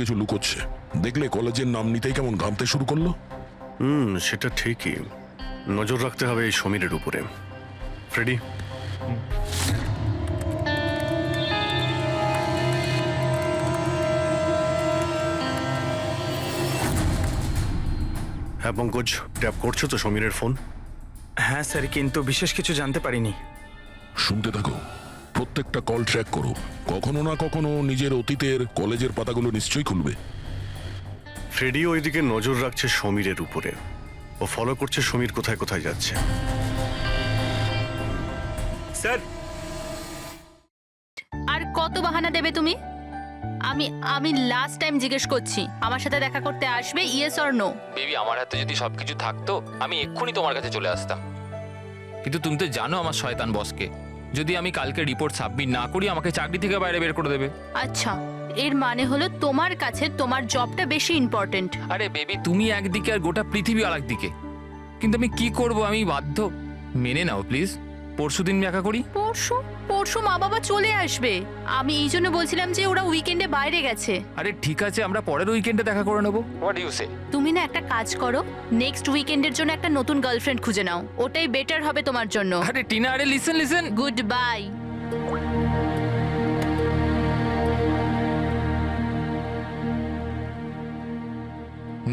কিছু লুকোচ্ছে। দেখলে কলেজের নাম নিতেই কেমন ঘামতে শুরু করলো। সেটা ঠিকই, নজর রাখতে হবে এই সমীরের উপরে। ফ্রেডি, হ্যাঁ পঙ্কজ, ট্যাপ করছো তো সমীরের ফোন? হ্যাঁ স্যার, কিন্তু বিশেষ কিছু জানতে পারিনি। শুনতে থাকো, প্রত্যেকটা কল ট্র্যাক করো। কখনো না কখনো নিজের অতীতের কলেজের পাতাগুলো নিশ্চয়ই খুলবে। ফ্রেডি ওইদিকে নজর রাখছে সমীরের উপরে। ও ফলো করছে সমীর কোথায় কোথায় যাচ্ছে। স্যার, আর কত বাহানা দেবে তুমি? আমি আমি লাস্ট টাইম জিজ্ঞেস করছি, আমার সাথে দেখা করতে আসবে, ইয়েস অর নো? বেবি, আমার হাতে যদি সবকিছু থাকতো আমি এক্ষুনি তোমার কাছে চলে আসতাম, কিন্তু তুমি তো জানো আমার শয়তান বসকে। যদি আমি কালকে রিপোর্ট সাবমিট না করি আমাকে চাকরি থেকে বাইরে বের করে দেবে। আচ্ছা, এর মানে হলো তোমার কাছে তোমার জবটা বেশি ইম্পর্টেন্ট। আরে বেবি, তুমি একদিকে আর গোটা পৃথিবী আর একদিকে, কিন্তু আমি কি করব, আমি বাধ্য। মেনে নাও প্লিজ, পরশুদিন দেখা করি। পরশু? পরশু মা বাবা চলে আসবে। আমি এই জন্য বলছিলাম যে ওরা উইকেন্ডে বাইরে গেছে। আরে ঠিক আছে, আমরা পরের উইকেন্ডে দেখা করে নেবো। হোয়াট ইউ সে? তুমি না একটা কাজ করো, নেক্সট উইকেন্ডের জন্য একটা নতুন গার্লফ্রেন্ড খুঁজে নাও, ওটাই বেটার হবে তোমার জন্য। আরে টিনা, আরে listen listen. Good bye.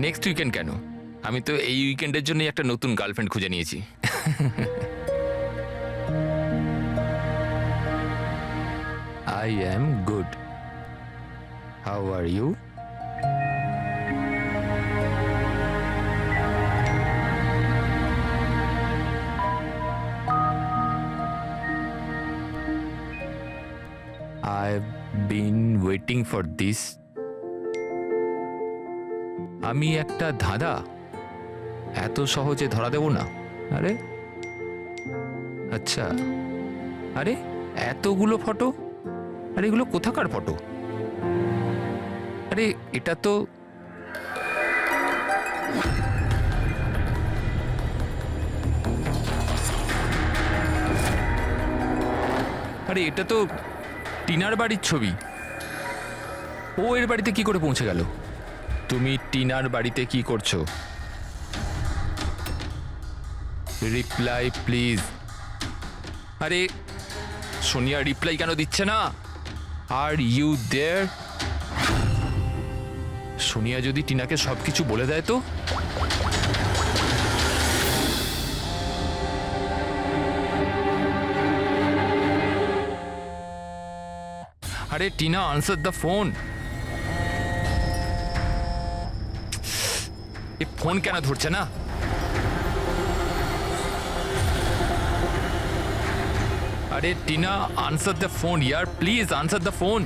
Next weekend কেন? আমি তো এই উইকেন্ডের জন্য একটা নতুন গার্লফ্রেন্ড খুঁজে নিয়েছি। I am good. How are you? I've been waiting for this. আমি একটা ধাঁধা এত সহজে ধরা দেব না। আরে আচ্ছা, আরে এতগুলো ফটো, আরে এগুলো কোথাকার ফটো? আরে এটা তো আরে এটা তো টিনার বাড়ির ছবি। ও এর বাড়িতে কি করে পৌঁছে গেল? তুমি টিনার বাড়িতে কি করছো? Reply please. আরে সোনিয়া রিপ্লাই কেন দিচ্ছে না? Are you there? সোনিয়া যদি টিনাকে সবকিছু বলে দেয় তো? আরে Tina, answer the phone. A phone কেন ধরছে না? আরে Tina, answer the phone year, please answer the phone.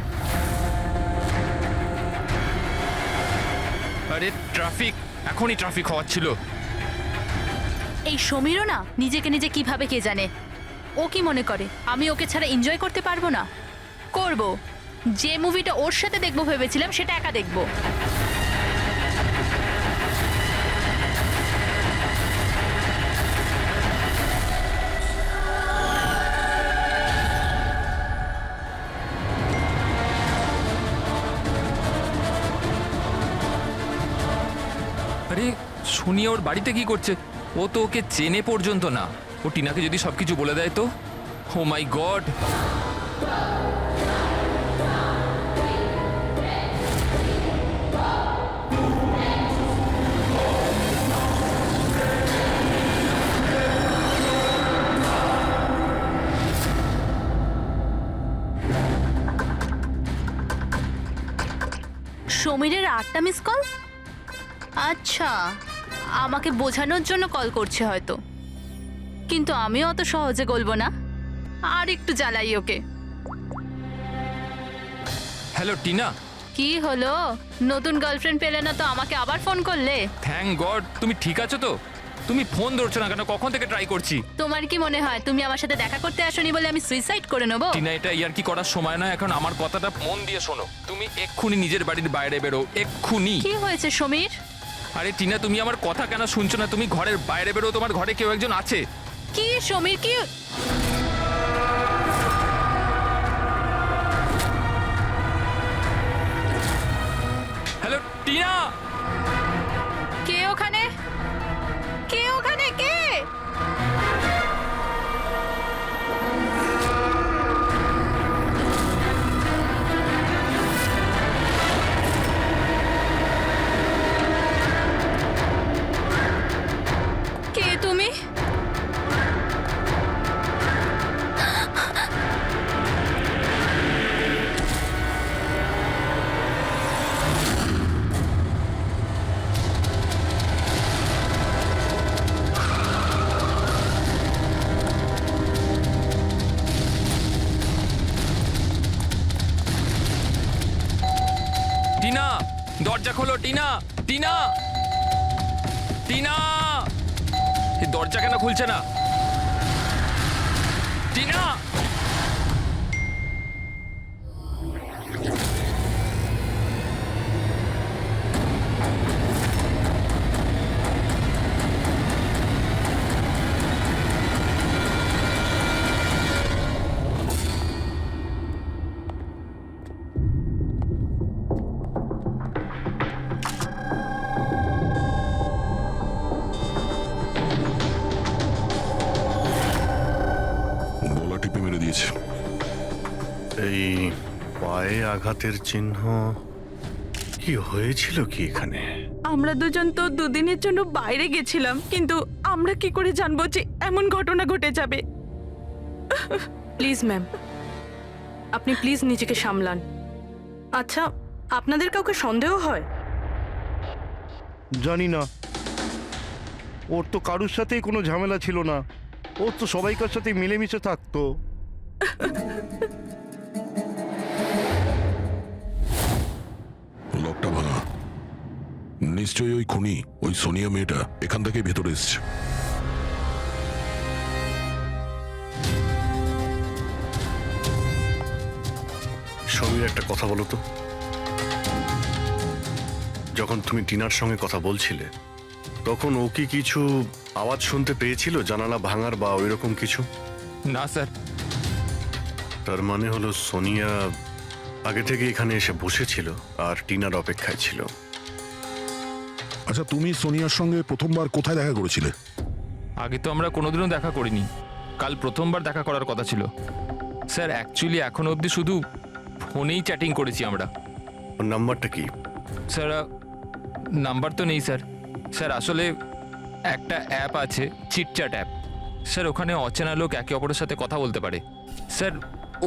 আরে ট্রাফিক, এখনই ট্রাফিক হওয়াচ্ছিল। এই সমীরও না নিজেকে নিজে কিভাবে কে জানে। ও কি মনে করে আমি ওকে ছাড়া এনজয় করতে পারবো না? করব। যে মুভিটা ওর সাথে দেখবো ভেবেছিলাম সেটা একা দেখবো। আরে সোনিয়া ওর বাড়িতে কি করছে? ও তো ওকে চেনে পর্যন্ত না। ও টিনাকে যদি সবকিছু বলে দেয় তো? Oh my god! সমীরের 8টা মিস কল? আচ্ছা, আমাকে বোঝানোর জন্য কল করছে হয়তো, কিন্তু আমিও অত সহজে গলবো না। আর একটু জ্বালাই ওকে। হ্যালো টিনা। কি হলো? নতুন গার্লফ্রেন্ড পেলে না তো আমাকে আবার ফোন করলে? থ্যাংক গড, তুমি ঠিক আছো তো? তুমি ফোন ধরছো না কেন? কখন থেকে ট্রাই করছি। তোমার কি মনে হয় তুমি আমার সাথে দেখা করতে আসোনি বলে আমি সুইসাইড করে নেবো? টিনা, এটা ইয়ার কি করার সময় না এখন। আমার কথাটা মন দিয়ে শোনো। তুমি এক্ষুনি নিজের বাড়ির বাইরে বেরো, এক্ষুনি। কি হয়েছে সমীর? আরে টিনা, তুমি আমার কথা কেন শুনছো না? তুমি ঘরের বাইরে বেরো, তোমার ঘরে কেউ একজন আছে। কি সমীর, কি? হ্যালো টিনা। কে ওখানে? কে ওখানে? কে? কে তুমি? টিনা, দরজা খোলো টিনা। টিনা, টিনা, এই দরজা কেন খুলছে না? টিনা, গলা টিপে মেরে দিয়েছে। এই পায়ে আঘাতের চিহ্ন, কি হয়েছিল কি এখানে? আমরা দুজন তো দুদিনের জন্য বাইরে গেছিলাম, কিন্তু আমরা কি করে জানবো যে এমন ঘটনা ঘটে যাবে? প্লিজ ম্যাম, আপনি প্লিজ নিজেকে সামলান। আচ্ছা, আপনাদের কাউকে সন্দেহ হয়? জানি না, ওর তো কারুর সাথেই কোনো ঝামেলা ছিল না। ওর তো সবাইকার সাথে মিলেমিশে থাকতো। লকটা ভাঙা, নিশ্চয়ই ওই খুনি, ওই সোনিয়া মেয়েটা এখান থেকে ভেতরে এসছে। সমীর, একটা কথা বলো তো, যখন তুমি টিনার সঙ্গে কথা বলছিলে তখন ও কি কিছু আওয়াজ শুনতে পেয়েছিল, জানালা ভাঙার বা ওইরকম কিছু? না স্যার। তার মানে হলো সোনিয়া আগে থেকে এখানে এসে বসেছিল আর টিনার অপেক্ষায় ছিল। আচ্ছা, তুমি সোনিয়ার সঙ্গে প্রথমবার কোথায় দেখা করেছিলে? আগে তো আমরা কোনোদিনও দেখা করিনি, কাল প্রথমবার দেখা করার কথা ছিল স্যার। অ্যাকচুয়ালি এখনো অবধি শুধু ফোনেই চ্যাটিং করেছি আমরা। ওর নাম্বারটা কি? স্যার নাম্বার তো নেই স্যার। স্যার আসলে একটা অ্যাপ আছে, চিটচ্যাট অ্যাপ স্যার, ওখানে অচেনা লোক একে অপরের সাথে কথা বলতে পারে স্যার।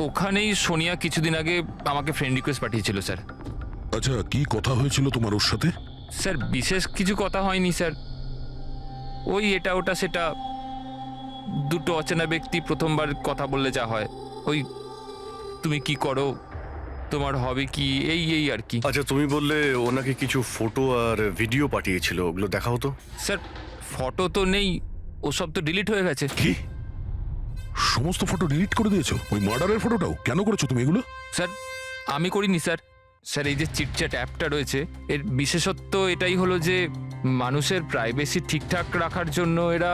ওখানেই সোনিয়া কিছুদিন আগে আমাকে ফ্রেন্ড রিকোয়েস্ট পাঠিয়েছিল স্যার। আচ্ছা, কি কথা হয়েছিল তোমার ওর সাথে? স্যার বিশেষ কিছু কথা হয়নি স্যার, ওই এটা ওটা সেটা। দুটো অচেনা ব্যক্তি প্রথমবার কথা বললে যা হয়, ওই তুমি কি করো, তোমার হবে কি, এই এই আর কি। আচ্ছা, তুমি বললে ও নাকি কিছু ফটো আর ভিডিও পাঠিয়েছিল, ওগুলো দেখাও তো। স্যার ফটো তো নেই, ওসব তো ডিলিট হয়ে গেছে। কি সমস্ত ফটো ডিলিট করে দিয়েছো? ওই মার্ডারের ফটোটাও? কেন করেছো তুমি এগুলো? স্যার আমি করিনি স্যার। স্যার এই যে চিটচ্যাট অ্যাপটা রয়েছে, এর বিশেষত্ব এটাই হলো যে মানুষের প্রাইভেসি ঠিকঠাক রাখার জন্য এরা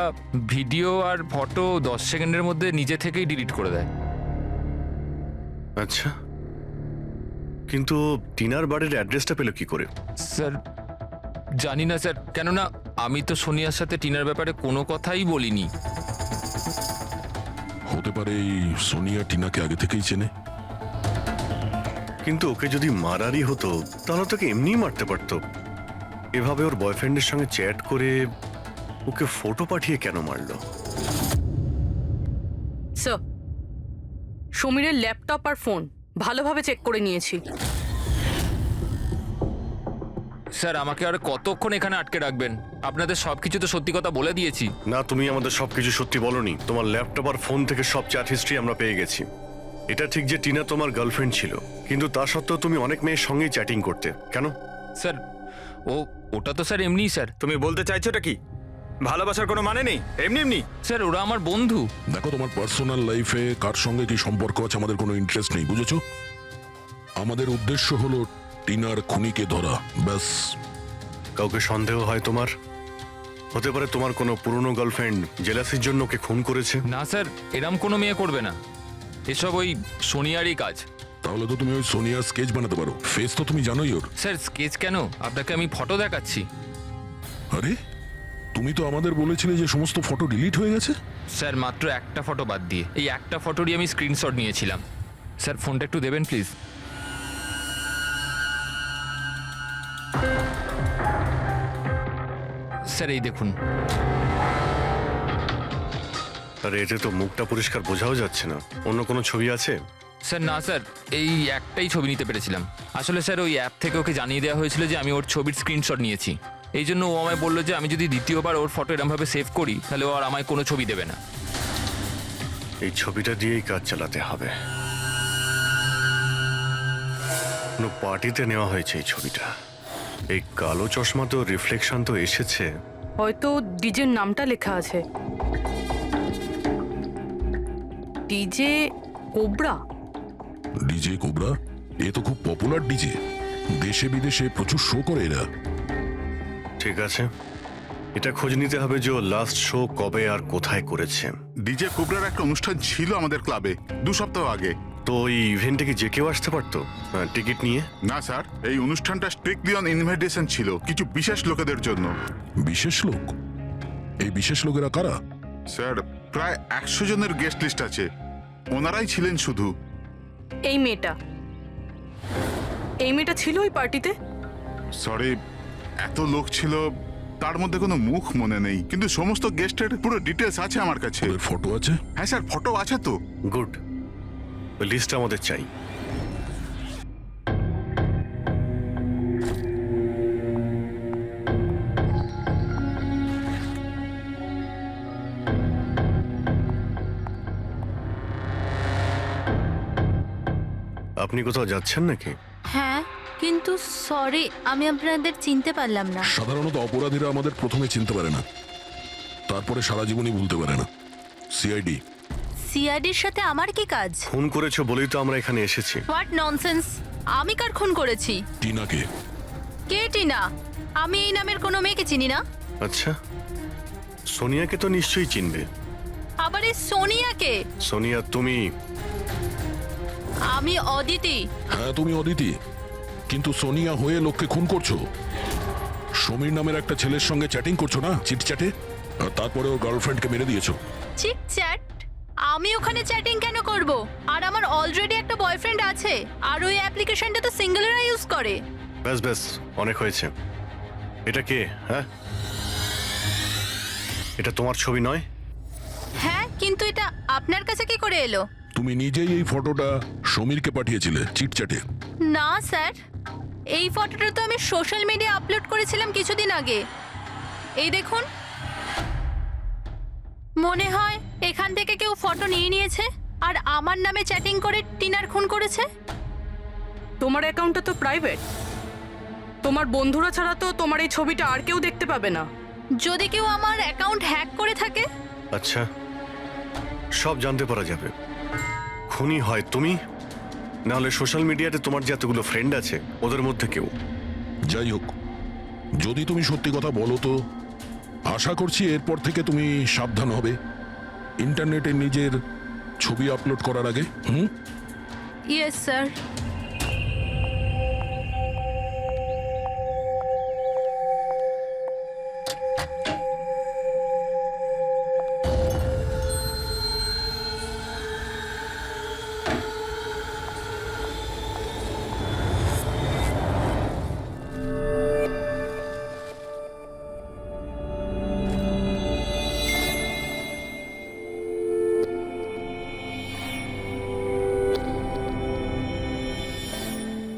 ভিডিও আর ফটো 10 সেকেন্ডের মধ্যে নিজে থেকেই ডিলিট করে দেয়। আচ্ছা, কিন্তু টিনার বাড়ির অ্যাড্রেসটা পেলো কি করে? স্যার জানি না স্যার, কেননা আমি তো সোনিয়ার সাথে টিনার ব্যাপারে কোনো কথাই বলিনি। হতে পারে এই সোনিয়া টিনাকে আগে থেকেই চেনে। কিন্তু ওকে যদি মারারই হতো তাহলে তোকে এমনিই মারতে পারতো। এভাবে ওর বয়ফ্রেন্ডের সঙ্গে চ্যাট করে ওকে ফটো পাঠিয়ে কেন মারলো? স্যার, সমীরের ল্যাপটপ আর ফোন ভালোভাবে চেক করে নিয়েছি। স্যার আমাকে আর কতক্ষণ এখানে আটকে রাখবেন? আপনাদের সবকিছু তো সত্যি কথা বলে দিয়েছি। না, তুমি আমাদের সবকিছু সত্যি বলনি। তোমার ল্যাপটপ আর ফোন থেকে সব চ্যাট হিস্ট্রি আমরা পেয়ে গেছি। এটা ঠিক যে টিনা তোমার গার্লফ্রেন্ড ছিল, কিন্তু তা সত্ত্বেও তুমি অনেক মেয়ের সঙ্গেই চ্যাটিং করতে কেন? স্যার ওটা তো স্যার এমনিই স্যার। তুমি বলতে চাইছোটা কি? ভালোবাসার কোনো মানে নেই, এমনি এমনি? স্যার ওরা আমার বন্ধু। দেখো, তোমার পার্সোনাল লাইফে কার সঙ্গে কি সম্পর্ক আছে আমাদের কোনো ইন্টারেস্ট নেই, বুঝেছো? আমাদের উদ্দেশ্য হলো টিনার খুনিকে ধরা, ব্যাস। কাউকে সন্দেহ হয় তোমার? হতে পারে তোমার কোনো পুরনো গার্লফ্রেন্ড জেলাসির জন্য ওকে খুন করেছে। না স্যার, এরম কোনো মেয়ে করবে না, এসব ওই সোনিয়ারই কাজ। তাহলে তো তুমি ওই সোনিয়ার স্কেচ বানাতে পারো, ফেস তো তুমি জানোই ওর। স্যার স্কেচ কেন, আপনাকে আমি ফটো দেখাচ্ছি। আরে তুমি তো আমাদের বলেছিলে যে সমস্ত ফটো ডিলিট হয়ে গেছে। স্যার মাত্র একটা ফটো বাদ দিয়ে, এই একটা ফটোরই আমি স্ক্রিনশট নিয়েছিলাম। স্যার ফোনটা একটু দেবেন প্লিজ। স্যার এই দেখুন। আর এতে তো মুখটা পরিষ্কার বোঝাও যাচ্ছে না, অন্য কোনো ছবি আছে? স্যার না স্যার, এই একটাই ছবি নিতে পেরেছিলাম। আসলে স্যার ওই অ্যাপ থেকে ওকে জানিয়ে দেওয়া হয়েছিল যে আমি ওর ছবির স্ক্রিনশট নিয়েছি। এই জন্য ও আমায় বললো যে আমি যদি দ্বিতীয়বার ওর ফটো এরমভাবে সেভ করি তাহলে ও আর আমায় কোনো ছবি দেবে না। এই ছবিটা দিয়েই কাজ চালাতে হবে। কোনো পার্টিতে নেওয়া হয়েছে এই ছবিটা। এই কালো চশমা তো রিফ্লেকশন তো এসেছে। হয়তো ডিজের নামটা লেখা আছে, ডিজে কোবরা। ডিজে কোবরা, এ তো খুব পপুলার ডিজে, দেশে বিদেশে প্রচুর শো করে এরা। ঠিক আছে, এটা খোঁজ নিতে হবে যে লাস্ট শো কবে আর কোথায় করেছে। ডিজে কোবরার একটা অনুষ্ঠান ছিল আমাদের ক্লাবে 2 সপ্তাহ আগে। তো এই ইভেন্টে কি যে কেউ আসতে পারতো টিকিট নিয়ে? না স্যার, এই অনুষ্ঠানটা স্ট্রিক্টলি অন ইনভাইটেশন ছিল, কিছু বিশেষ লোকেদের জন্য। বিশেষ লোক? এই বিশেষ লোকেরা কারা? স্যার প্রায় 100 জনের গেস্ট লিস্ট আছে, ওনারাই ছিলেন শুধু। এই মেয়েটা ছিল ওই পার্টিতে? সরি, এত লোক ছিল, তার মধ্যে কোনো মুখ মনে নেই, কিন্তু সমস্ত গেস্টের পুরো ডিটেলস আছে আমার কাছে। ওদের ফটো আছে? হ্যাঁ স্যার, ফটো আছে তো। গুড, ওই লিস্টটা আমাদের চাই। আপনি কোথাও যাচ্ছেন নাকি? হ্যাঁ, কিন্তু সরি, আমি আপনাদের চিনতে পারলাম না। সাধারণত অপরাধীরা আমাদের প্রথমে চিনতে পারে না, তারপরে সারা জীবনই ভুলতে পারে না। সিআইডি। সিআইডির সাথে আমার কি কাজ? ফোন করেছো বলেই তো আমরা এখানে এসেছি। What nonsense! আমি কার খুন করেছি? টিনাকে। কে টিনা? আমি এই নামের কোনো মেয়েকে চিনি না। আচ্ছা, সোনিয়াকে তো নিশ্চয়ই চিনবে। আবার এই সোনিয়াকে? সোনিয়া তুমি? আমি অদিতি। হ্যাঁ তুমি অদিতি, কিন্তু সোনিয়া হয়ে লোককে খুন করছো। সমীর নামের একটা ছেলের সঙ্গে চ্যাটিং করছো না, চিটচ্যাটে, আর তারপরে ওর গার্লফ্রেন্ডকে মেরে দিয়েছো। Cheat chat? আমি ওখানে চ্যাটিং কেন করব? আর আমার অলরেডি একটা বয়ফ্রেন্ড আছে, আর ওই অ্যাপ্লিকেশনটা তো সিঙ্গেলরা ইউজ করে। ব্যাস ব্যাস, অনেক হয়েছে। এটা কে? হ্যাঁ, এটা তোমার ছবি নয়? হ্যাঁ, কিন্তু এটা আপনার কাছে কি করে এলো? তুমি নিজেই এই ফটোটা সমীরকে পাঠিয়েছিলে চিটচ্যাটে। না স্যার, এই ফটোটা তো আমি সোশ্যাল মিডিয়া আপলোড করেছিলাম কিছুদিন আগে। এই দেখুন, মনে হয় এখান থেকে কেউ ফটো নিয়ে নিয়েছে আর আমার নামে চ্যাটিং করে টিনার খুন করেছে। তোমার অ্যাকাউন্টটা তো প্রাইভেট, তোমার বন্ধুরা ছাড়া তো তোমার এই ছবিটা আর কেউ দেখতে পাবে না। যদি কেউ আমার অ্যাকাউন্ট হ্যাক করে থাকে? আচ্ছা, সব জানতে পারা যাবে। খুনি হয় তুমি, না হলে সোশ্যাল মিডিয়াতে তোমার যে এতগুলো ফ্রেন্ড আছে ওদের মধ্যে কেউ। যাই হোক, যদি তুমি সত্যি কথা বলো তো আশা করছি এরপর থেকে তুমি সাবধান হবে ইন্টারনেটে নিজের ছবি আপলোড করার আগে। Yes sir.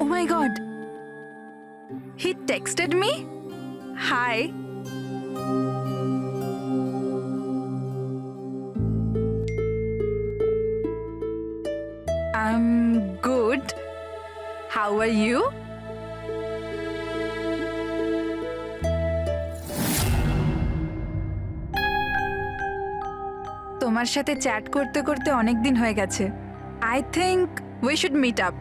Oh my god. He texted me? Hi. I'm good. How are you? তোমার সাথে চ্যাট করতে করতে অনেক দিন হয়ে গেছে। I think we should meet up.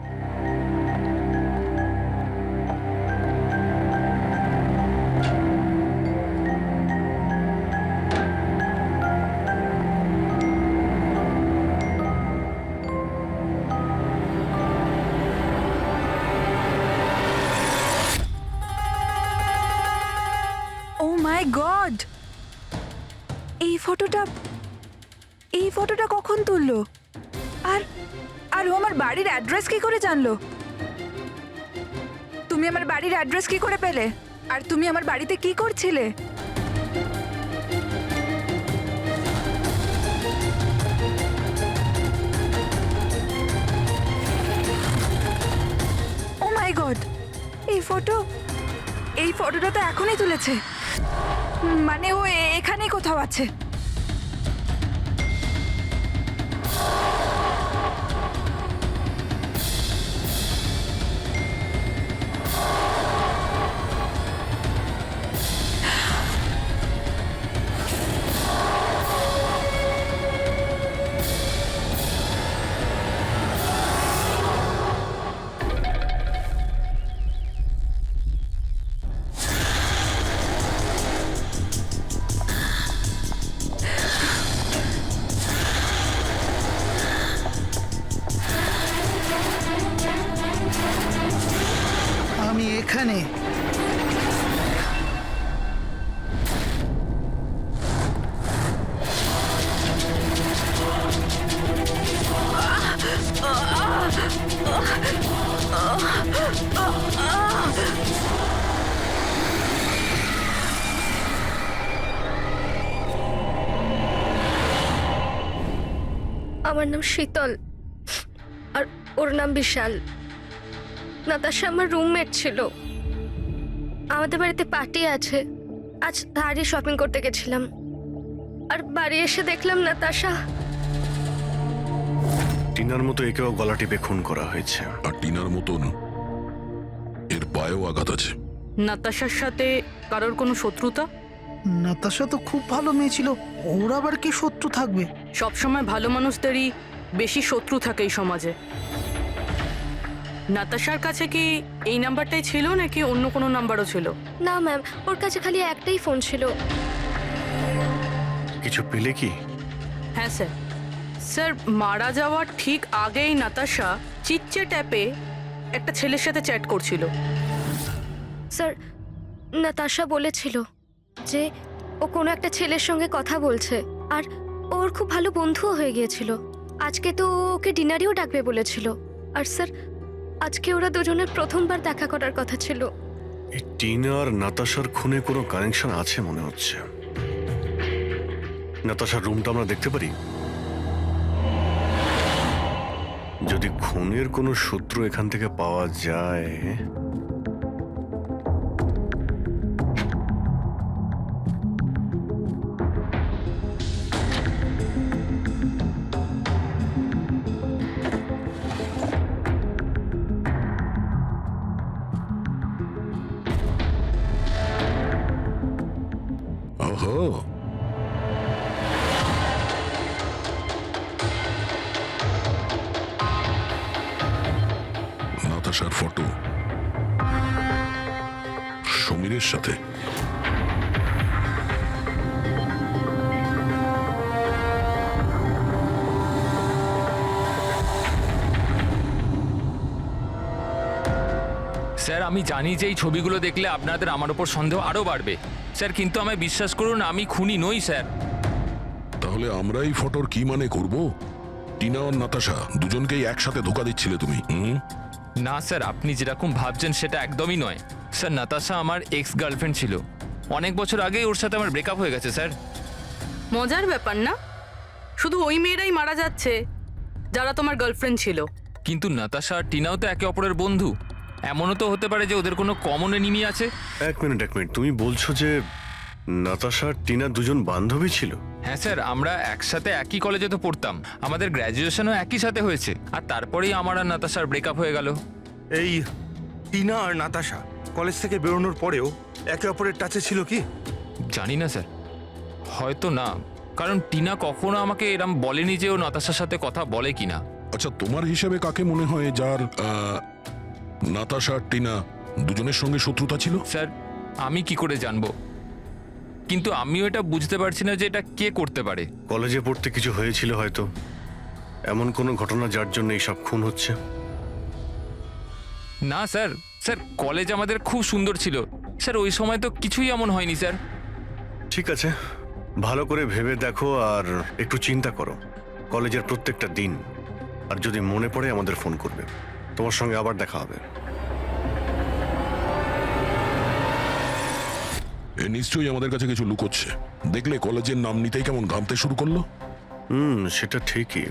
My god, এই ফটোটা কখন তুললো? আর আর ও আমার বাড়ির অ্যাড্রেস কি করে জানলো? তুমি আমার বাড়ির অ্যাড্রেস কি করে পেলে? আর তুমি আমার বাড়িতে কি করছিলে? ও মাই গড, এই ফটোটা তো এখনই তুলেছে। মানে ও এখানেই কোথাও আছে। আমি এখানে। আমার নাম শীতল আর ওর নাম বিশাল। নাতাশা আমার রুমমেট ছিল। আমাদের বাড়িতে পার্টি আছে, আজ ধারে শপিং করতে গেছিলাম আর বাড়ি এসে দেখলাম নাতাশা। টিনার মতো একেও গলা টিপে খুন করা হয়েছে। আর টিনার মতন এর পায়েও আঘাত আছে। নাতাশার সাথে কারোর কোনো শত্রুতা? নাতাশা তো খুব ভালো মেয়ে ছিল, ওর আবার কি শত্রু থাকবে? সবসময় ভালো মানুষদেরই বেশি শত্রু থাকে এই সমাজে। নাতাশার কাছে কি এই নাম্বারটাই ছিল নাকি অন্য কোনো নাম্বারও ছিল? না ম্যাম, ওর কাছে খালি একটাই ফোন ছিল। কিছু পেলে কি? হ্যাঁ স্যার। স্যার, মারা যাওয়ার ঠিক আগেই নাতাশা চিটচ্যাট অ্যাপে একটা ছেলের সাথে চ্যাট করছিল। স্যার, নাতাশা বলেছিল যে ও কোনো একটা ছেলের সঙ্গে কথা বলছে আর ওর খুব ভালো বন্ধুও হয়ে গিয়েছিল। আজকে তো ওকে ডিনারেও ডাকবে বলেছিল। আর স্যার, আজকে ওরা দুজনের প্রথমবার দেখা করার কথা ছিল। এই টিনা আর নাতাশার খুনে কোনো কানেকশন আছে মনে হচ্ছে। নাতাশার রুমটা আমরা দেখতে পারি? যদি খুনের কোনো সূত্র এখান থেকে পাওয়া যায়। ওহো, নাতাশার ফটো সমীরের সাথে। স্যার আমি জানি যে এই ছবিগুলো দেখলে আপনাদের আমার ওপর সন্দেহ আরও বাড়বে স্যার, কিন্তু আমায় বিশ্বাস করুন আমি খুনি নই স্যার। তাহলে আমরা এই ফটোর কি মানে করব? টিনা আর নাতাশা দুজনকেই একসাথে ধোকা দিচ্ছিলে তুমি? না স্যার, আপনি যেরকম ভাবছেন সেটা একদমই নয় স্যার। নাতাশা আমার এক্স গার্লফ্রেন্ড ছিল, অনেক বছর আগেই ওর সাথে আমার ব্রেকআপ হয়ে গেছে স্যার। মজার ব্যাপার না? শুধু ওই মেয়েরাই মারা যাচ্ছে যারা তোমার গার্লফ্রেন্ড ছিল। কিন্তু নাতাশা আর টিনাও তো একে অপরের বন্ধু। এমনও তো হতে পারে যে ওদের কোনো কমন এনিমি আছে। এক মিনিট, তুমি বলছো যে নাতাশা আর টিনা দুজন বান্ধবী ছিল? হ্যাঁ স্যার, আমরা একসাথে একই কলেজে তো পড়তাম, আমাদের গ্র্যাজুয়েশনও একই সাথে হয়েছে। আর তারপরেই আমার আর নাতাশার ব্রেকআপ হয়ে গেল। এই টিনা আর নাতাশা কলেজ থেকে বেরোনোর পরেও একে অপরের টাচে ছিল কি? জানি না স্যার, হয়তো না, কারণ টিনা কখনো আমাকে এরম বলেনি যে ও নাতাশার সাথে কথা বলে কিনা। আচ্ছা, তোমার হিসাবে কাকে মনে হয় যার নাতাশা আর টিনা দুজনের সঙ্গে শত্রুতা ছিল? স্যার আমি কি করে জানবো, কিন্তু আমিও এটা বুঝতে পারছি না যে এটা কে করতে পারে। কলেজে পড়তে কিছু হয়েছিল হয়তো, এমন কোনো ঘটনা যার জন্য এইসব খুন হচ্ছে। না স্যার, স্যার কলেজ আমাদের খুব সুন্দর ছিল স্যার, ওই সময় তো কিছুই এমন হয়নি স্যার। ঠিক আছে, ভালো করে ভেবে দেখো আর একটু চিন্তা করো কলেজের প্রত্যেকটা দিন, আর যদি মনে পড়ে আমাদের ফোন করবে। তোমার সঙ্গে আবার দেখা হবে। এ নিশ্চয়ই আমাদের কাছে কিছু লুকোচ্ছে। দেখলে কলেজের নাম নিতেই কেমন ঘামতে শুরু করলো। সেটা ঠিকই,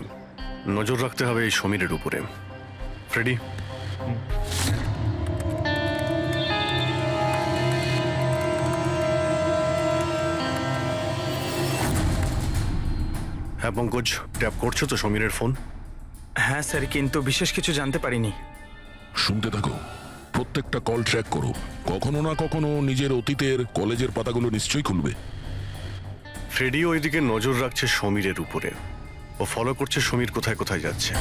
নজর রাখতে হবে এই সমীরের উপরে। ফ্রেডি, হ্যাঁ পঙ্কজ, ট্যাপ করছো তো সমীরের ফোন? হ্যাঁ স্যার, কিন্তু বিশেষ কিছু জানতে পারিনি। শুনতে থাকো, প্রত্যেকটা কল ট্র্যাক করো। কখনো না কখনো নিজের অতীতের কলেজের পাতাগুলো নিশ্চয়ই খুলবে। ফ্রেডি ওইদিকে নজর রাখছে সমীরের উপরে, ও ফলো করছে সমীর কোথায় কোথায় যাচ্ছে।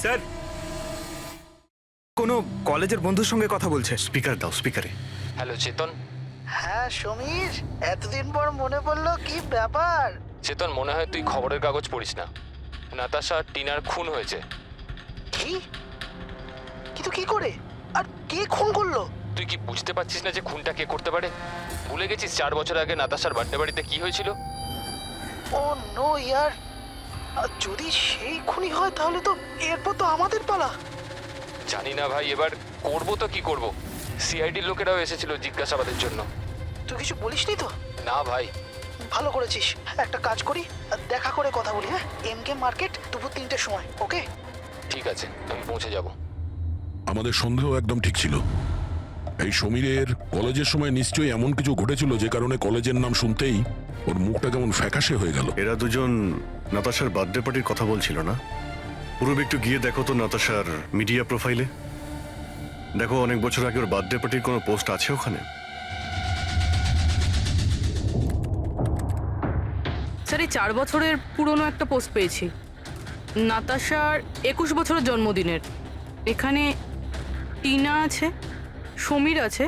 স্যার, কোনো কলেজের বন্ধুর সঙ্গে কথা বলছে। স্পিকার দাও, স্পিকারে। হ্যালো চেতন। হ্যাঁ সমীর, এতদিন পর মনে পড়লো, কি ব্যাপার? চেতন, মনে হয় তুই খবরের কাগজ পড়িস না। নাতাশা আর টিনার খুন হয়েছে। কি? কিন্তু কি করে? আর কে খুন করলো? তুই কি বুঝতে পারছিস না যে খুনটা কে করতে পারে? ভুলে গেছিস 4 বছর আগে নাতাশার বার্থডে বাড়িতে কি হয়েছিল? ও নো ইয়ার, যদি সেই খুনি হয় তাহলে তো এরপর তো আমাদের পালা। জানি না ভাই, এবার করবো তো কি করব। সিআইডির লোকেরাও এসেছিল জিজ্ঞাসাবাদের জন্য। তুই কিছু বলিসনি তো? না ভাই। ভালো করেছিস। একটা কাজ করি, দেখা করে কথা বলি। হ্যাঁ, এমকে মার্কেট দুপুর 3টের সময়, ওকে? ঠিক আছে, আমি পৌঁছে যাব। আমাদের সন্দেহ একদম ঠিক ছিল। এই সমীরের কলেজের সময় নিশ্চয়ই এমন কিছু ঘটেছিল যে কারণে কলেজের নাম শুনতেই ওর মুখটা কেমন ফ্যাকাশে হয়ে গেল। এরা দুজন নাতাশার বার্থডে পার্টির কথা বলছিল না? পুরো একটু গিয়ে দেখো তো নাতাশার মিডিয়া প্রোফাইলে। দেখো অনেক বছর আগে ওর বার্থডে পার্টির কোনো পোস্ট আছে ওখানে? স্যার, এই 4 বছরের পুরনো একটা পোস্ট পেয়েছি, নাতাশার 21 বছরের জন্মদিনের। এখানে টিনা আছে, সমীর আছে,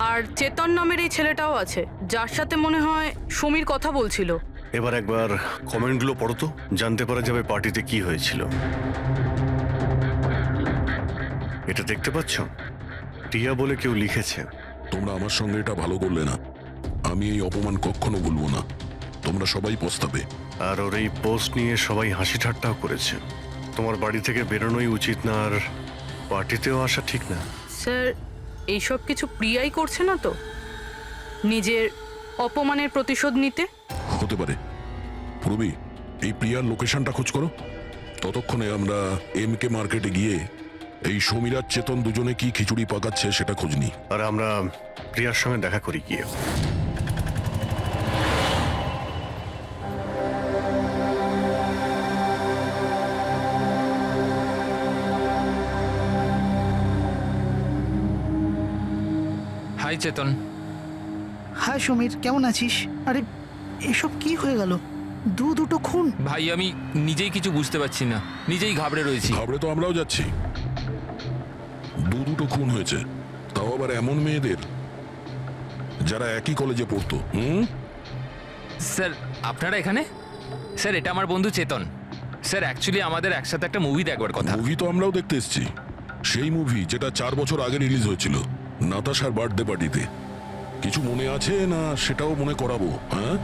আর চেতন নামের এই ছেলেটাও আছে, যার সাথে মনে হয় সমীর কথা বলছিল। এবার একবার কমেন্টগুলো পড়ো তো, জানতে পারা যাবে পার্টিতে কি হয়েছিল। এটা দেখতে পাচ্ছ? টিয়া বলে কেউ লিখেছে। তোমরা আমার সঙ্গে এটা ভালো করলে না। আমি এই অপমান কখনো ভুলবো না। তোমরা সবাই পস্তাবে। আর ওর এই পোস্ট নিয়ে সবাই হাসি ঠাট্টাও করেছে। তোমার বাড়ি থেকে বেরোনোই উচিত না, আর পার্টিতেও আসা ঠিক না। স্যার, এইসব কিছু প্রিয়াই করছে না তো, নিজের অপমানের প্রতিশোধ নিতে? হতে পারে। পূর্বী, এই প্রিয়ার লোকেশনটা খোঁজ করো। ততক্ষণে আমরা এমকে মার্কেটে গিয়ে এই সমীর আর চেতন দুজনে কি খিচুড়ি পাকাচ্ছে সেটা খোঁজ নিই। আর আমরা প্রিয়ার সঙ্গে দেখা করি গিয়ে। হাই চেতন। হাই সমীর, কেমন আছিস? আরে এসব কি হয়ে গেল? দুটো খুন। ভাই, আমি নিজেই কিছু বুঝতে পারছি না, নিজেই ঘাবড়ে রয়েছি। ঘাবড়ে তো আমরাও যাচ্ছি। দুটো খুন হয়েছে, তাও আবার এমন মেয়েদের যারা একই কলেজে পড়তো। স্যার, আপনারা এখানে? স্যার, এটা আমার বন্ধু চেতন। স্যার, অ্যাকচুয়ালি আমাদের একসাথে একটা মুভি দেখবার কথা। মুভি তো আমরাও দেখতে এসেছি। সেই মুভি যেটা 4 বছর আগে রিলিজ হয়েছিল, নাতাশার বার্থডে পার্টিতে। কিছু মনে আছে না সেটাও মনে করাবো। হ্যাঁ,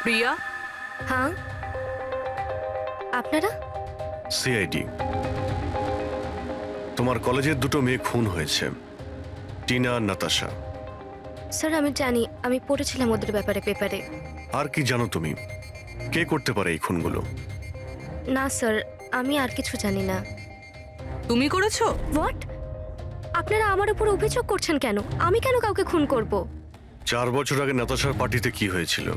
প্রিয়া? হ্যাঁ, আপনারা? সিআইডি। তোমার কলেজের দুটো মেয়ে খুন হয়েছে, টিনা আর নাতাশা। স্যার, আমি জানি, আমি পড়েছিলাম ওদের ব্যাপারে পেপারে। আর কি জানো তুমি? কে করতে পারে এই খুনগুলো? না স্যার, আমি আর কিছু জানি না। তুমি করেছো? হোয়াট? আপনারা আমার উপর অভিযোগ করছেন কেন? আমি কেন কাউকে খুন করব? 4 বছর আগে নাতাশার পার্টিতে কি হয়েছিল?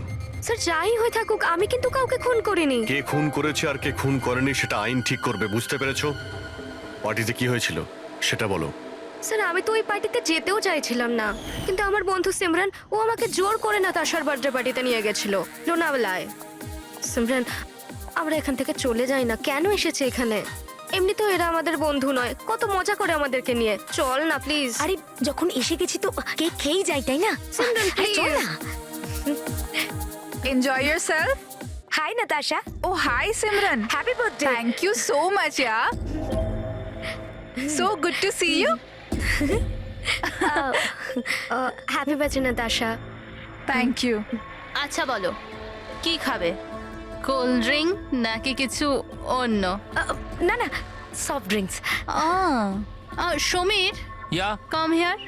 স্যার, যাই হয়ে থাকুক, আমি কিন্তু কাউকে খুন করিনি। কে খুন করেছে আর কে খুন করেনি সেটা আইন ঠিক করবে, বুঝতে পেরেছো? পার্টিতে কি হয়েছিল সেটা বলো। স্যার, আমি তো ওই পার্টিতে যেতেও চাইছিলাম না, কিন্তু আমার বন্ধু সিমরান, ও আমাকে জোর করে নাতাশার বার্থডে পার্টিতে নিয়ে গেছিল লোনাওয়ালায়। সিমরান, আমরা এখান থেকে চলে যাই না? কেন এসেছে এখানে? এমনিতেও এরা আমাদের বন্ধু নয়, কত মজা করে আমাদেরকে নিয়ে। চল না প্লিজ। আরে যখন এসে গেছি তো কেক খেয়েই যাই, তাই না? সিমরান, আরে চল প্লিজ। না। Enjoy yourself. Hi Natasha, Oh, hi, Simran. Happy birthday. Thank you so much, yeah. So good to see you. Happy birthday Natasha. Thank you. আচ্ছা বলো, কি খাবে? কোল্ড ড্রিঙ্ক নাকি কিছু অন্য? না না, soft drinks. Samir, yeah come here.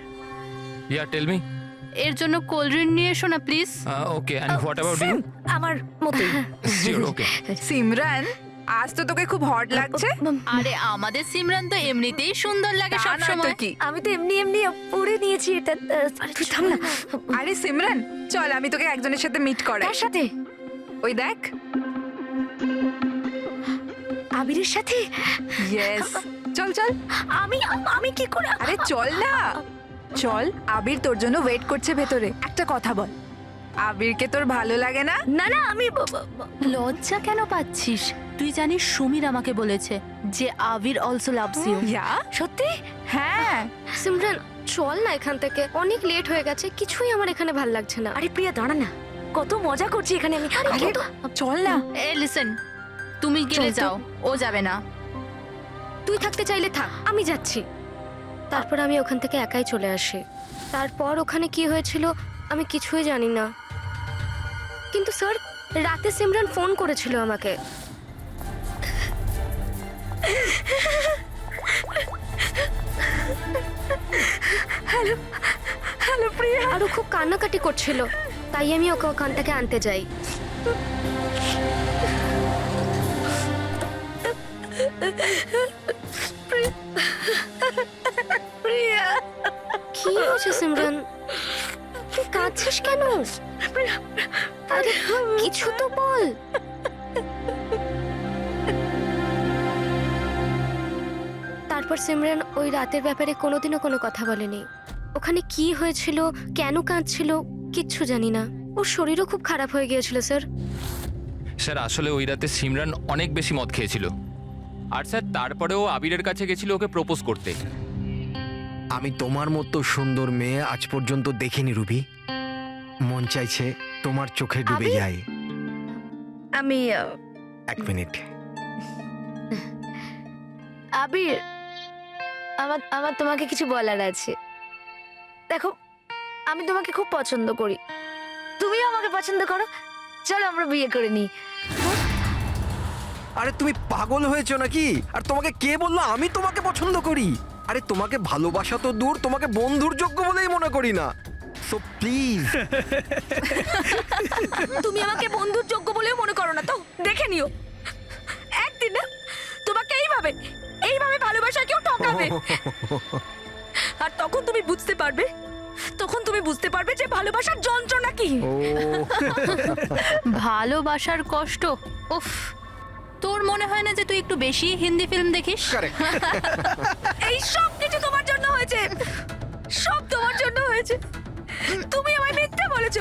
Yeah tell me. এর জন্য কোল্ড ড্রিঙ্ক নিয়ে এসো না please. Okay, and what about you? আমার মতোই। শিওর, ওকে। সিমরান, আজ তো তোকে খুব হট লাগছে। আরে আমাদের সিমরান তো এমনিতেই সুন্দর লাগে তা সব নয় তো সময়। কি? আমি তো এমনি এমনি পরে নিয়েছি এটা। আরে তুই থাম না। আরে সিমরান, চল আমি তোকে একজনের সাথে মিট করাই। কার সাথে? ওই দেখ। আবিরের সাথে? ইয়েস, চল চল। আমি কি করে? আরে চল না, চল। আবির তোর জন্য ওয়েট করছে ভেতরে। একটা কথা বল, আবিরকে তোর ভালো লাগে না? না না, আমি লজ্জা কেন পাচ্ছিস? তুই জানিস সমীর আমাকে বলেছে যে আবির অলসো লাভস ইউ। ইয়া, সত্যি? হ্যাঁ। সিমরান চল না এখান থেকে, অনেক লেট হয়ে গেছে, কিছুই আমার এখানে ভাল লাগছে না। আরে প্রিয়া দাঁড়া না, কত মজা করছি এখানে আমি। আরে চল না। এ লিসেন, তুমি গেলে চল তো। যাও, ও যাবে না। তুই থাকতে চাইলে থাক, আমি যাচ্ছি। তারপর আমি ওখান থেকে একাই চলে আসি। তারপর ওখানে কি হয়েছিল আমি কিছুই জানি না, কিন্তু স্যার রাতে সিমরান ফোন করেছিল আমাকে। হ্যালো হ্যালো প্রিয়া। আরও খুব কান্নাকাটি করছিল, তাই আমি ওকে ওখান থেকে আনতে যাই। প্রিয়া, কি হয়েছে সিমরান? তুই কাঁদছিস কেন? আরে কিছু তো বল। তারপর সিমরান ওই রাতের ব্যাপারে কোনোদিনও কোনো কথা বলেনি। ওখানে কি হয়েছিল, কেন কাঁদছিল, কিচ্ছু জানি না। ওর শরীরও খুব খারাপ হয়ে গিয়েছিল স্যার। স্যার আসলে ওই রাতে সিমরান অনেক বেশি মদ খেয়েছিল, আর স্যার তারপরেও আবিরের কাছে গেছিল ওকে প্রপোজ করতে। আমি তোমার মতো সুন্দর মেয়ে আজ পর্যন্ত দেখিনি রুবি। মন চাইছে তোমার চোখে ডুবে আবির? যাই। আমি এক মিনিট। আবির, আমার তোমাকে কিছু বলার আছে। দেখো, আমি তোমাকে খুব পছন্দ করি, তুমিও আমাকে পছন্দ করো। চলো আমরা বিয়ে করে নিই। আরে তুমি পাগল হয়েছো নাকি? আর তোমাকে কে বললো আমি তোমাকে পছন্দ করি? আরে তোমাকে ভালোবাসা তো দূর, তোমাকে বন্ধুর যোগ্য বলেই মনে করি না। So please. তুমি আমাকে বন্ধুর যোগ্য বলেও মনে করো না তো? দেখে নিও, একদিন না তোমাকে এইভাবে এইভাবে ভালোবাসা কেউ ঠকাবে। আর তখন তুমি বুঝতে পারবে, যে ভালোবাসার যন্ত্রণা কি। ভালোবাসার কষ্ট, উফ। তোর মনে হয় না যে তুই একটু বেশি হিন্দি ফিল্ম দেখিস? এই সব কিছু তোমার জন্য হয়েছে, সব তোমার জন্য হয়েছে। তুমি আমায় মিথ্যা বলেছো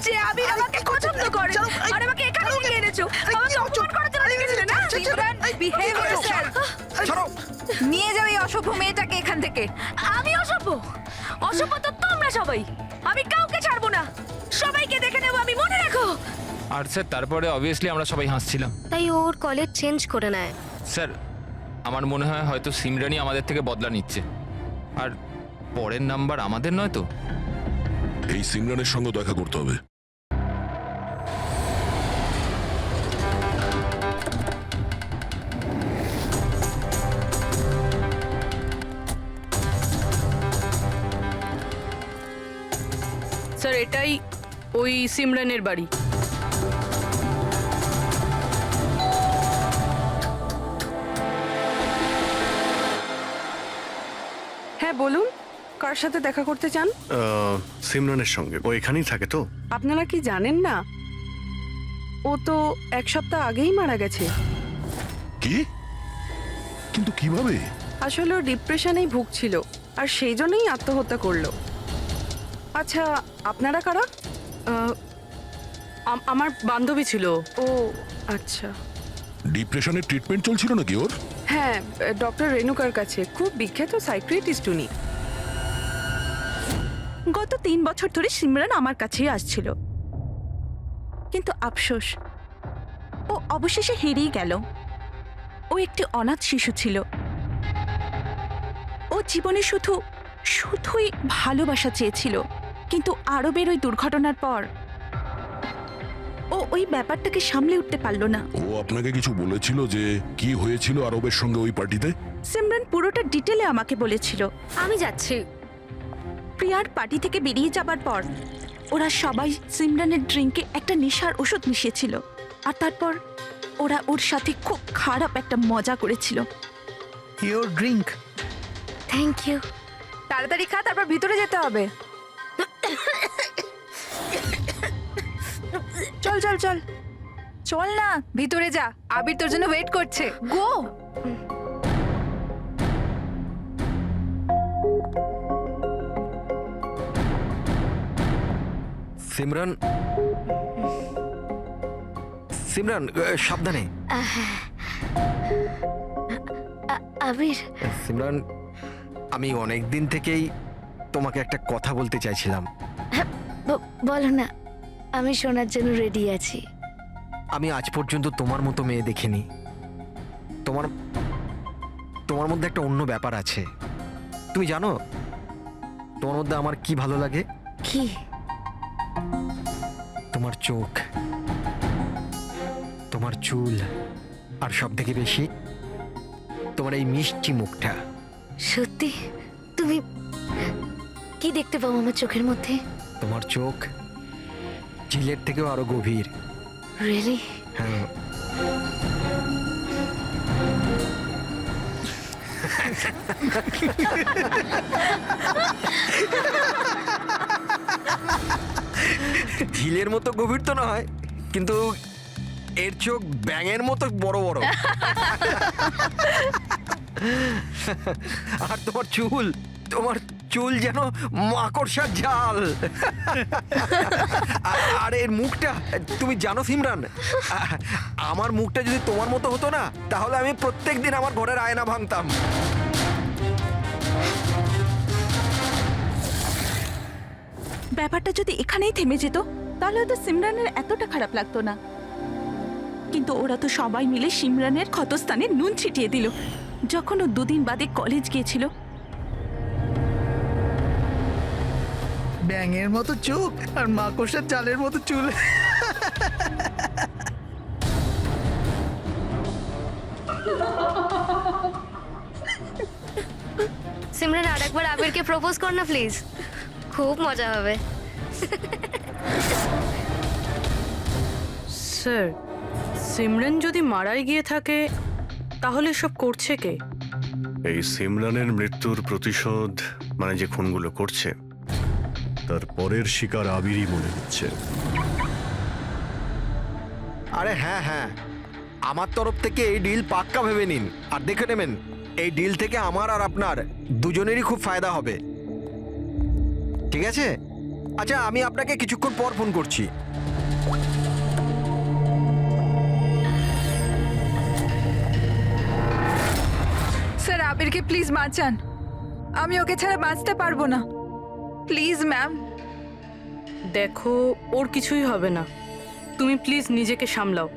যে আবির আমাকে পছন্দ করে, আর আমাকে এখানে নিয়ে এনেছো। আমাকে অপমান করার জন্য লিখেছিলে না? Simran, behave yourself. নিয়ে যাও এই অসভ্য মেয়েটাকে এখান থেকে। আমি অসভ্য? অসভ্য তো তোমরা সবাই। আমি কাউকে ছাড়বো না, সবাইকে দেখে নেবো আমি, মনে রাখো। আর স্যার তারপরে অবভিয়াসলি আমরা সবাই হাসছিলাম। তাই ওর কলেজ চেঞ্জ করে নেয়। স্যার আমার মনে হয় হয়তো সিমরানই আমাদের থেকে বদলা নিচ্ছে, আর পরের নাম্বার আমাদের নয় তো। এই সিমরানের সঙ্গে দেখা করতে হবে। স্যার এটাই ওই সিমরানের বাড়ি। হ্যাঁ বলুন, কার সাথে দেখা করতে চান? সিমরানের সঙ্গে। ও এখানেই থাকে তো? আপনারা কি জানেন না, ও তো এক সপ্তাহ আগেই মারা গেছে। কি? কিন্তু কিভাবে? আসলে ও ডিপ্রেশনেই ভুগছিল, আর সেই জন্যই আত্মহত্যা করলো। আচ্ছা, আপনারা কারা? আমার বান্ধবী ছিল। ও আচ্ছা। ডিপ্রেশনের ট্রিটমেন্ট চলছিল নাকি ওর? হ্যাঁ, ডক্টর রেণুকার কাছে, খুব বিখ্যাত সাইকিয়াট্রিস্ট উনি। গত 3 বছর ধরে সিমরান আমার কাছেই আসছিল, কিন্তু আফসোস ও অবশেষে হেরেই গেল। ও একটি অনাথ শিশু ছিল। ও জীবনে শুধুই ভালোবাসা চেয়েছিল, কিন্তু আরবের ওই দুর্ঘটনার পর ও ওই ব্যাপারটাকে সামলে উঠতে পারল না। ও আপনাকে কিছু বলেছিল যে কি হয়েছিল আরবের সঙ্গে ওই পার্টিতে? সিমরান পুরোটা ডিটেলে আমাকে বলেছিল। আমি যাচ্ছি। প্রিয়ার পার্টি থেকে বেরিয়ে যাবার পর ওরা সবাই সিমরানের ড্রিঙ্কে একটা নেশার ওষুধ মিশিয়েছিল, আর তারপর ওরা ওর সাথে খুব খারাপ একটা মজা করেছিল। Your drink. Thank you. তাড়াতাড়ি খা, তারপর ভিতরে যেতে হবে। চল চল চল চল না, ভিতরে যা, আবির তোর জন্য ওয়েট করছে। গো। সিমরান, সিমরান সাবধানে। আবির, সিমরান, আমি অনেক দিন থেকেই তোমাকে একটা কথা বলতে চাইছিলাম। বলো না, আমি শোনার জন্য রেডি আছি। আমি আজ পর্যন্ত তোমার মতো মেয়ে দেখিনি। তোমার মধ্যে একটা অন্য ব্যাপার আছে। তুমি জানো তোমার মধ্যে আমার কি ভালো লাগে? কি? তোমার চোখ, তোমার চুল, আর সব থেকে বেশি তোমার এই মিষ্টি মুখটা। সত্যি? তুমি কি দেখতে পাও আমার চোখের মধ্যে? তোমার চোখ ঝিলের থেকেও আরো গভীর। রিয়েলি? হ্যাঁ। ঝিলের মতো গভীর তো নয়, কিন্তু এর চোখ ব্যাঙের মতো বড় বড়। আর তোমার চুল যেন মাকড়সার জাল। আর এর মুখটা, তুমি জানো সিমরান, আমার মুখটা যদি তোমার মতো হতো না, তাহলে আমি প্রত্যেকদিন আমার ঘরের আয়না ভাঙতাম। ব্যাপারটা যদি এখানেই থেমে যেত তাহলে তো সিমরানের এতটা খারাপ লাগতো না, কিন্তু ওরা তো সবাই মিলে সিমরানের ক্ষতস্থানে নুন ছিটিয়ে দিল যখন ও দুদিন বাদে কলেজ গিয়েছিল। ব্যাঙের মতো চোখ আর মাকড়সার জালের মতো চুল। সিমরান, আর একবার আবিরকে প্রপোজ কর না প্লিজ, খুব মজা হবে। স্যার, সিমরান যদি মারাই গিয়ে থাকে তাহলে সব করছে কে? এই সিমরানের মৃত্যুর প্রতিশোধ, মানে যে খুনগুলো করছে, তার পরের শিকার আবিরই মনে হচ্ছে। আরে হ্যাঁ হ্যাঁ, আমার তরফ থেকে এই ডিল পাক্কা ভেবে নিন, আর দেখে নেবেন এই ডিল থেকে আমার আর আপনার দুজনেরই খুব ফায়দা হবে। ঠিক আছে? আচ্ছা, আমি আপনাকে কিছুক্ষণ পর ফোন করছি। স্যার, আবিরকে প্লিজ বাঁচান, আমি ওকে ছাড়া বাঁচতে পারবো না। Please ma'am. দেখো, ওর কিছুই হবে না, তুমি প্লিজ নিজেকে সামলাও,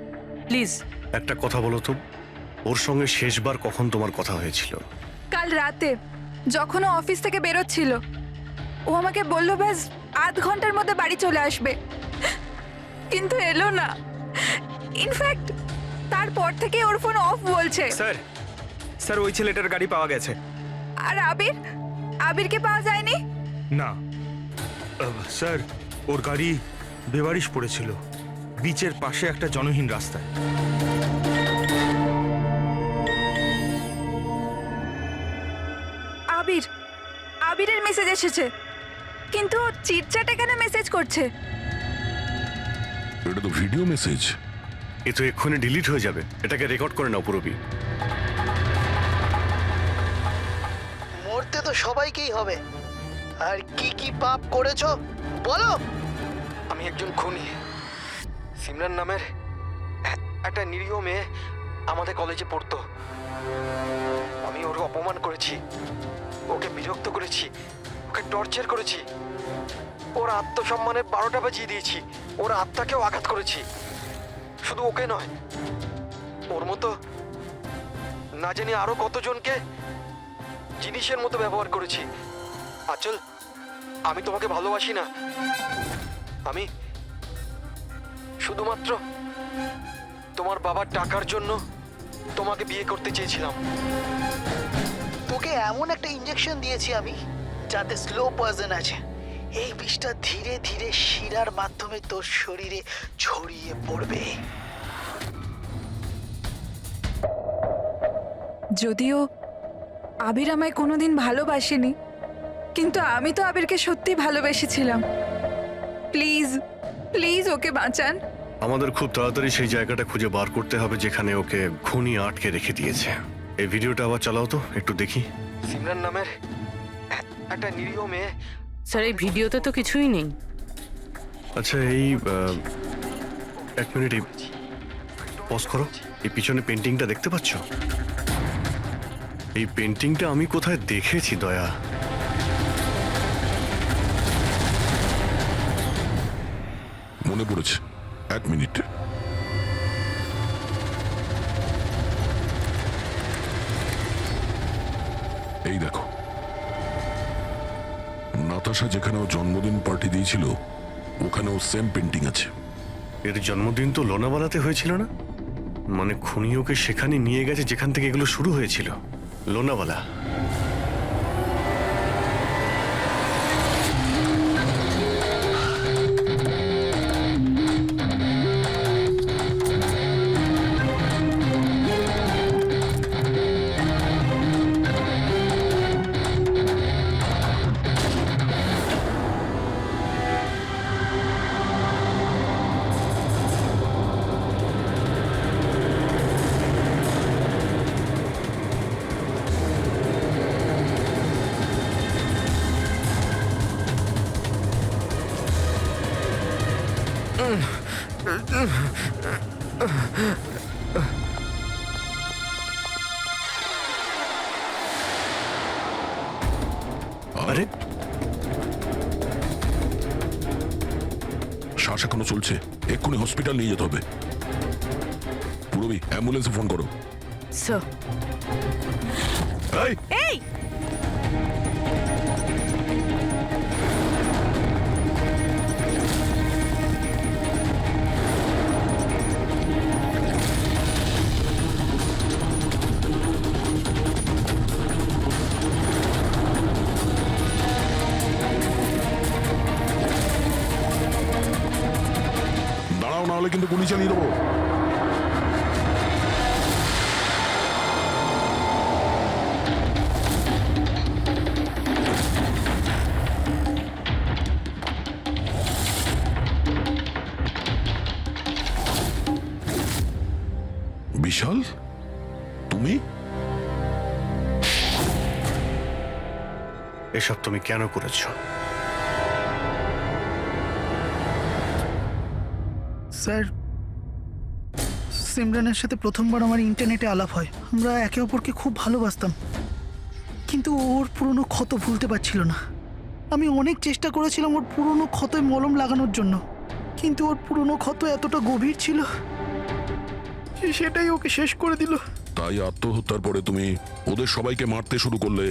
প্লিজ। একটা কথা বলো তো, ওর সঙ্গে শেষবার কখন তোমার কথা হয়েছিল? কাল রাতে যখন ও অফিস থেকে বেরোচ্ছিল, ও আমাকে বলল ব্যাস আধ ঘন্টার মধ্যে বাড়ি চলে আসবে, কিন্তু এলো না। ইনফ্যাক্ট তারপর থেকে ওর ফোন অফ বলছে। স্যার ওই ছেলেটার গাড়ি পাওয়া গেছে। আর আবিরকে পাওয়া যায়নি? না স্যার, ওর গাড়ি বেবারিশ পড়েছিল বিচের পাশে একটা জনহীন রাস্তায়। আবিরের মেসেজ এসেছে, কিন্তু চিটচ্যাটে কেন মেসেজ করছে? এটা তো ভিডিও মেসেজ। এ তো এক্ষুনি ডিলিট হয়ে যাবে, এটাকে রেকর্ড করে নাও পুরবি। মরতে তো সবাইকেই হবে, আর কি কি পাপ করেছো বলো। আমি একজন খুনি। সিমরান নামের একটা নিরীহ মেয়ে আমাদের কলেজে পড়তো। আমি ওর অপমান করেছি, ওকে বিরক্ত করেছি, ওকে টর্চার করেছি, ওর আত্মসম্মানের 12টা বাজিয়ে দিয়েছি, ওর আত্মাকেও আঘাত করেছি। শুধু ওকে নয়, ওর মতো না জানি আরো কতজনকে জিনিসের মতো ব্যবহার করেছি। আচল, আমি তোমাকে ভালোবাসি না। আমি শুধুমাত্র তোমার বাবার টাকার জন্য তোমাকে বিয়ে করতে চেয়েছিলাম। তোকে এমন একটা ইঞ্জেকশন দিয়েছি আমি যাতে স্লো পয়জন আছে। এই বিষটা ধীরে ধীরে শিরার মাধ্যমে তোর শরীরে ছড়িয়ে পড়বে। যদিও আবির আমায় কোনোদিন ভালোবাসেনি, কিন্তু আমি তো আবিরকে সত্যি ভালোবেসেছিলাম। প্লিজ প্লিজ ওকে বাঁচান। আমাদের খুব তাড়াতাড়ি সেই জায়গাটা খুঁজে বার করতে হবে যেখানে ওকে খুনি আটকে রেখে দিয়েছে। এই ভিডিওটা আবার চালাও তো, একটু দেখি। সিমরান নামের একটা নিরীহ মেয়ে। স্যার এই ভিডিওতে তো কিছুই নেই। আচ্ছা এই এক মিনিট, এই পজ করো। এই পিছনে পেন্টিংটা দেখতে পাচ্ছ? এই পেন্টিংটা আমি কোথায় দেখেছি দয়া। মনে পড়েছে, এক মিনিট। এই দেখো, নাতাশা যেখানেও জন্মদিন পার্টি দিয়েছিল ওখানেও সেম পেন্টিং আছে। এর জন্মদিন তো লোনাওয়ালাতে হয়েছিল না? মানে খুনি ওকে সেখানে নিয়ে গেছে যেখান থেকে এগুলো শুরু হয়েছিল, লোনাওয়ালা। আরে শ্বাস এখনো চলছে, এক্ষুনি হসপিটাল নিয়ে যেতে হবে। পুরবি, অ্যাম্বুলেন্সে ফোন করো। স্যার এই এই দাঁড়াও, না হলে কিন্তু গুলি চালিয়ে দেবো। বিশাল, তুমি? এসব তুমি কেন করেছো? স্যার, সিমরানের সাথে প্রথমবার আমার ইন্টারনেটে আলাপ হয়। আমরা একে অপরকে খুব ভালোবাসতাম, কিন্তু ওর পুরনো ক্ষত ভুলতে পারছিল না। আমি অনেক চেষ্টা করেছিলাম ওর পুরনো ক্ষতয় মলম লাগানোর জন্য, কিন্তু ওর পুরনো ক্ষত এতটা গভীর ছিল সেটাই ওকে শেষ করে দিল। তাই আত্মহত্যার পরে তুমি ওদের সবাইকে মারতে শুরু করলে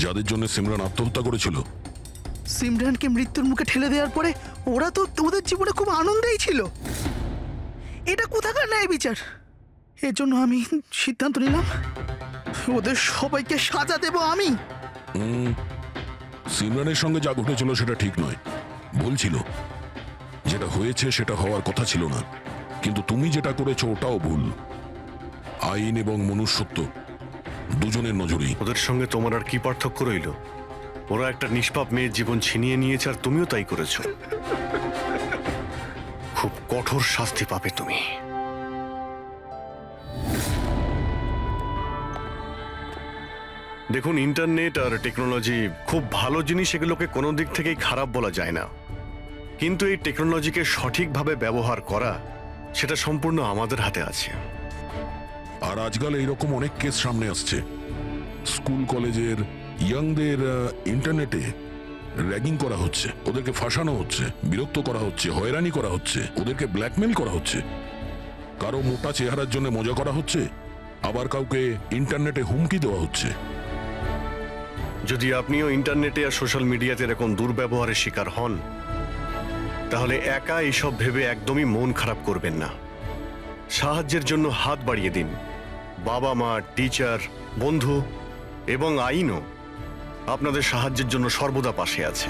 যাদের জন্য সিমরান আত্মহত্যা করেছিল। সিমরানকে মৃত্যুর মুখে ঠেলে দেওয়ার পরে ওরা তো ওদের জীবনে খুব আনন্দেই ছিল। এটা কোথাকার ন্যায় বিচার? এর জন্য আমি সিদ্ধান্ত নিলাম ওদের সবাইকে সাজা দেব আমি। সিমরানের সঙ্গে যা ঘটেছিল সেটা ঠিক নয়, ভুল ছিল। যেটা হয়েছে সেটা হওয়ার কথা ছিল না, কিন্তু তুমি যেটা করেছো ওটাও ভুল। আইন এবং মনুষ্যত্ব দুজনের নজরেই। ওদের সঙ্গে তোমার আর কি পার্থক্য রইল? ওরা একটা নিষ্পাপ মেয়ের জীবন ছিনিয়ে নিয়েছে আর তুমিও তাই করেছো। খুব কঠোর শাস্তি পাবে তুমি। দেখুন, ইন্টারনেট আর টেকনোলজি খুব ভালো জিনিস, এগুলোকে কোনো দিক থেকেই খারাপ বলা যায় না। কিন্তু এই টেকনোলজিকে সঠিকভাবে ব্যবহার করা সেটা সম্পূর্ণ আমাদের হাতে আছে। আর আজকাল এইরকম অনেক কেস সামনে আসছে। স্কুল কলেজের ইয়াংদের ইন্টারনেটে র্যাগিং করা হচ্ছে, ওদেরকে ফাঁসানো হচ্ছে, বিরক্ত করা হচ্ছে, হয়রানি করা হচ্ছে, ওদেরকে ব্ল্যাকমেল করা হচ্ছে। কারো মোটা চেহারার জন্য মজা করা হচ্ছে, আবার কাউকে ইন্টারনেটে হুমকি দেওয়া হচ্ছে। যদি আপনিও ইন্টারনেটে আর সোশ্যাল মিডিয়াতে এরকম দুর্ব্যবহারের শিকার হন, তাহলে একা এইসব ভেবে একদমই মন খারাপ করবেন না। সাহায্যের জন্য হাত বাড়িয়ে দিন। বাবা মা, টিচার, বন্ধু এবং আইনও আপনাদের সাহায্যের জন্য সর্বদা পাশে আছে।